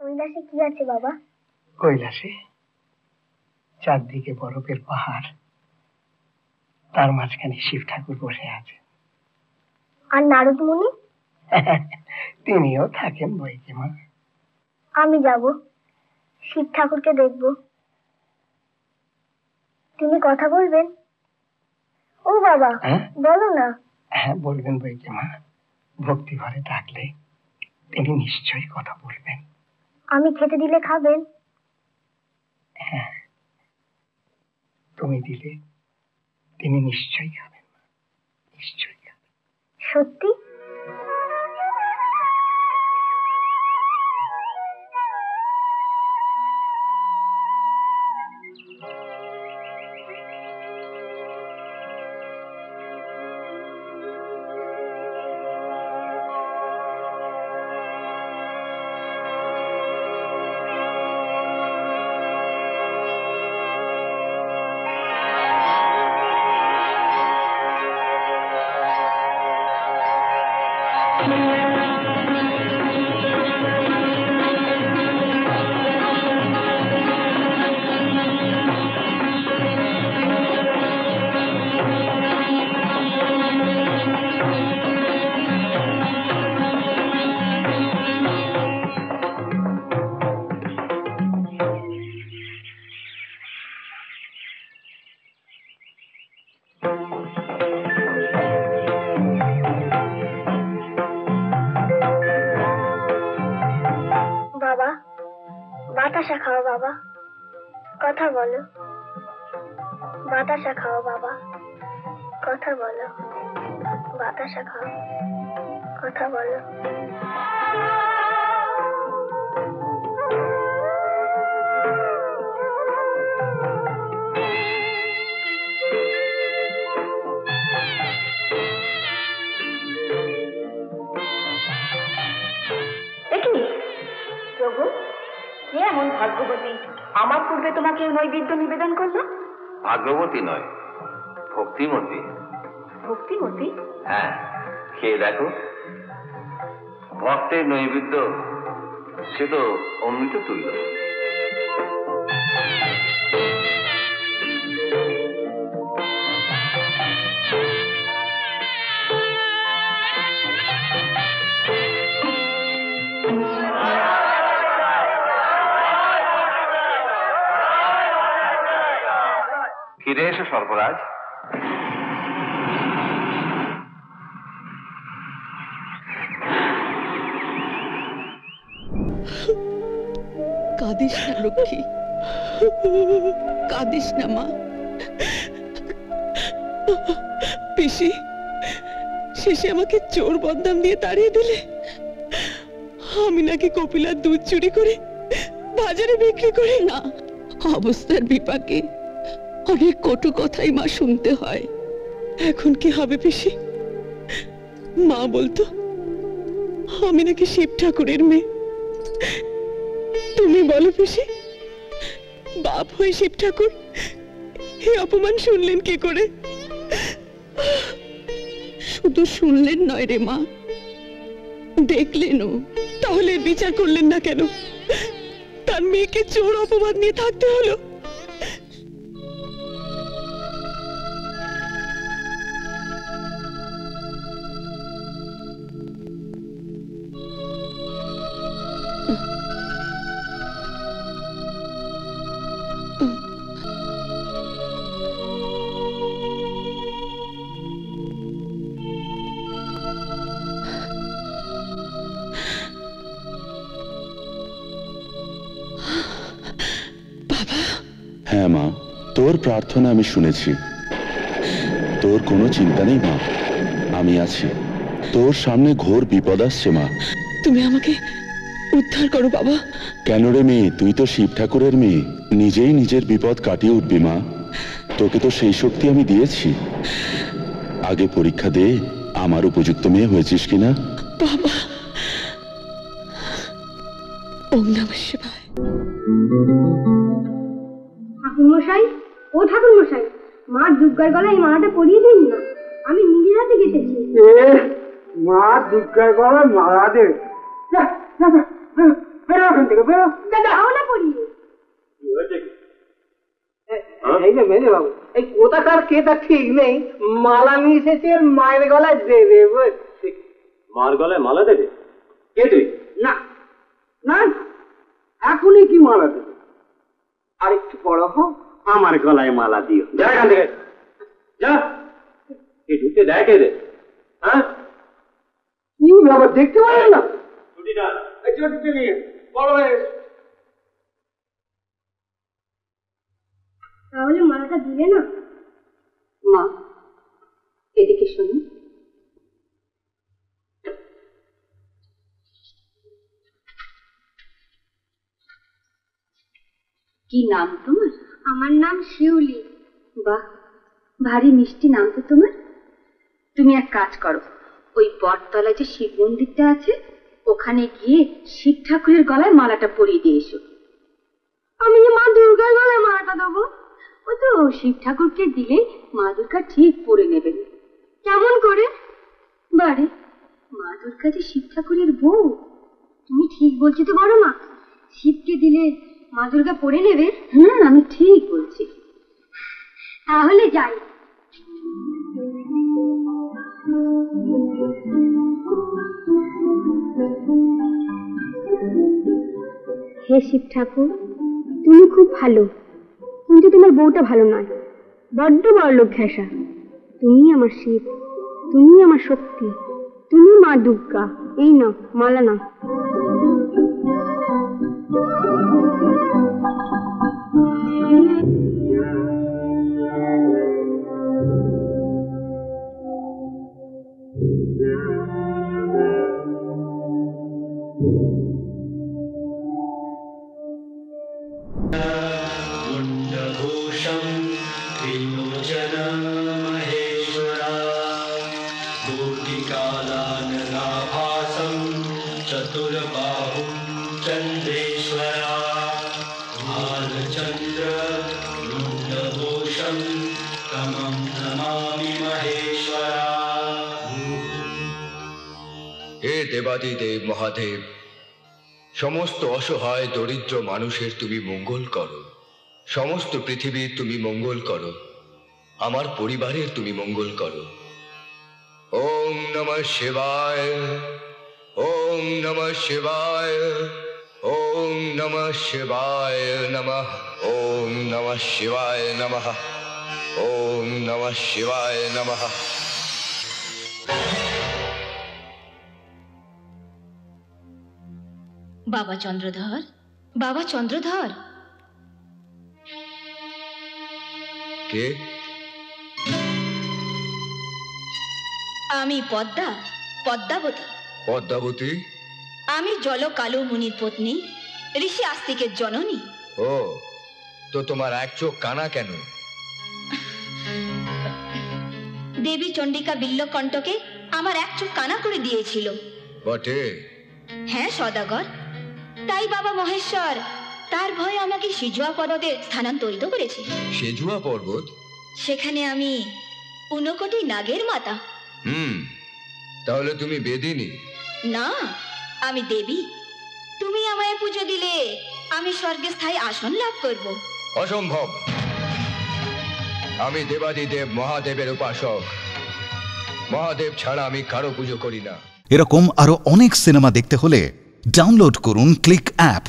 কৈলাসে কি আছে বাবা? কৈলাসে চারদিকে বরফের পাহাড়, তার মাঝখানে শিব ঠাকুর বসে আছে। আর নারদ মুনি? তিনিও থাকেন বইকে মা। আমি যাব, শিব ঠাকুরকে দেখব। তিনি কথা বলবেন? ও বাবা, বলো না। হ্যাঁ বলবেন বইকে মা, ভক্তি ভরে ডাকলে তিনি নিশ্চয়ই কথা বলবেন। আমি খেতে দিলে খাবেন? হ্যাঁ, তুমি দিলে তিনি নিশ্চয়ই খাবেন, নিশ্চয়ই খাবেন। সত্যি? বাবা, বাতাসা খাও বাবা, কথা বলো। বাতাসা খাও বাবা, কথা বলো। বাতাসা খাও, কথা বলো। প্রভু, কে এমন ভাগ্যবতী আমার পূর্বে তোমাকে নৈবেদ্য নিবেদন করলো? ভাগ্যবতী নয়, ভক্তিমতী। ভক্তিমতী? হ্যাঁ, খেয়ে দেখো। ভক্তের নৈবেদ্য সে তো অমৃত তুল্য। ফিরে এসো সর্পরাজ। কাঁদিস না লক্ষ্মী, কাঁদিস না মা। পিসি শেষে আমাকে চোর বদনাম দিয়ে তাড়িয়ে দিলে। আমি নাকি কপিলার দুধ চুরি করে বাজারে বিক্রি করি। না, অবস্থার বিপাকে অনেক কটু কথাই মা শুনতে হয়। এখন কি হবে পিসি? মা বলতো আমি নাকি শিব ঠাকুরের মেয়ে। তুমি বলো পিসি, বাপ হয়ে শিব ঠাকুর এই অপমান শুনলেন কি করে? শুধু শুনলেন নয় রে মা, দেখলেনও। তাহলে বিচার করলেন না কেন? তার মেয়েকে চোর অপবাদ নিয়ে থাকতে হলো। হ্যাঁ মা, তোর প্রার্থনা আমি শুনেছি। তোর কোনো চিন্তা নেই মা, আমি আছি। তোর সামনে ঘোর বিপদ আসছে মা, তুমি আমাকে উদ্ধার করো বাবা। কেন রে মেয়ে, তুই তো শিব ঠাকুরের মেয়ে, নিজেই নিজের বিপদ কাটিয়ে উঠবি মা। তোকে তো সেই শক্তি আমি দিয়েছি। আগে পরীক্ষা দে আমার উপযুক্ত মেয়ে হয়েছিস কিনা। বাবা, ওম নমঃ শিবায়। ঠাকুরমশাই, ও ঠাকুরমশাই, মা দুর্গার গলায় এই মালাটা পরিয়ে দিন না, আমি নিজের হাতে গেঁথেছি। মা দুর্গার গলায় মালা দে? বেরো ওখান থেকে, বেরো। দাও না পরিয়ে। এই যে মেজে বাবু, এই কোথাকার কে তা ঠিক নেই, মালা নিয়ে এসেছে মায়ের গলায় দেবে বলছে। মার গলায় মালা দেবে? কে তুই? না না, এখনই কি মালা দেবে? আর একটু বড় হোক, আমার গলায় মালা দিও। যা এখান থেকে, যা। এই ঢুকতে দেয় কে দে? হ্যাঁ, কি বাবা দেখতে পারেন না? ছুটিটা এই চটিটা নিয়ে বড় হয়ে এসো। তাহলে মালাটা দিলে না? মা, এদিকে শুনুন। কি নাম তোমার? আমার নাম শিউলি। বাহ, ভারী মিষ্টি নাম তো তোমার। তুমি এক কাজ করো, ওই বটতলায় যে শিব মন্দিরটা আছে ওখানে গিয়ে শিব ঠাকুরের গলায় মালাটা পরিয়ে দিয়ে এসো। আমি যে মা দুর্গার গলায় মালাটা দেবো? ও তো শিব ঠাকুরকে দিলে মা দুর্গা ঠিক পরে নেবেন। কেমন করে? বারে, মা দুর্গা যে শিব ঠাকুরের বউ। তুমি ঠিক বলছো তো বড় মা, শিবকে দিলে মা দুর্গা পরে নেবে। আমি ঠিক বলছি। তাহলে যাই। হে শিব ঠাকুর, তুমি খুব ভালো, কিন্তু তোমার বউটা ভালো নয়, বড্ড বড়লোক ঘেঁষা। তুমি আমার শিব, তুমি আমার শক্তি, তুমি মা দুর্গা। এই নাও মালা, নাও। হে দেবাদিদেব মহাদেব, সমস্ত অসহায় দরিদ্র মানুষের তুমি মঙ্গল করো, সমস্ত পৃথিবীর তুমি মঙ্গল করো, আমার পরিবারের তুমি মঙ্গল করো। ওম নমঃ শিবায়, ওম নমঃ শিবায়, ওম নমঃ শিবায় নমঃ, ওম নমঃ শিবায় নমঃ, ওম নমঃ শিবায় নমঃ। বাবা চন্দ্রধর, বাবা চন্দ্রধর। কে? আমি পদ্মা, পদ্মাবতী। পদ্মাবতী? আমি জল কালো মুনির পত্নী, ঋষি আস্তিকের জননী। ও, তো তোমার এক চোখ কানা কেন? দেবী চণ্ডিকা বিল্লকণ্ঠকে আমার এক চোখ কানা করে দিয়েছিল। বটে? হ্যাঁ সদাগর, তাই বাবা মহেশ্বর তার ভয়ে আমাকে সিজুয়া পর্বতে স্থানান্তরিত করেছে। সেজুয়া পর্বত? সেখানে আমি 59 কোটি নাগের মাতা। তাহলে তুমি বেদিনী? না, আমি দেবী। তুমি আমায় পুজো দিলে আমি স্বর্গে স্থায়ী আসন লাভ করব। অসম্ভব। আমি দেবাদিদেব মহাদেবের উপাসক। মহাদেব ছাড়া আমি কারো পুজো করি না। এরকম আরো অনেক সিনেমা দেখতে হলে ডাউনলোড করুন ক্লিক অ্যাপ।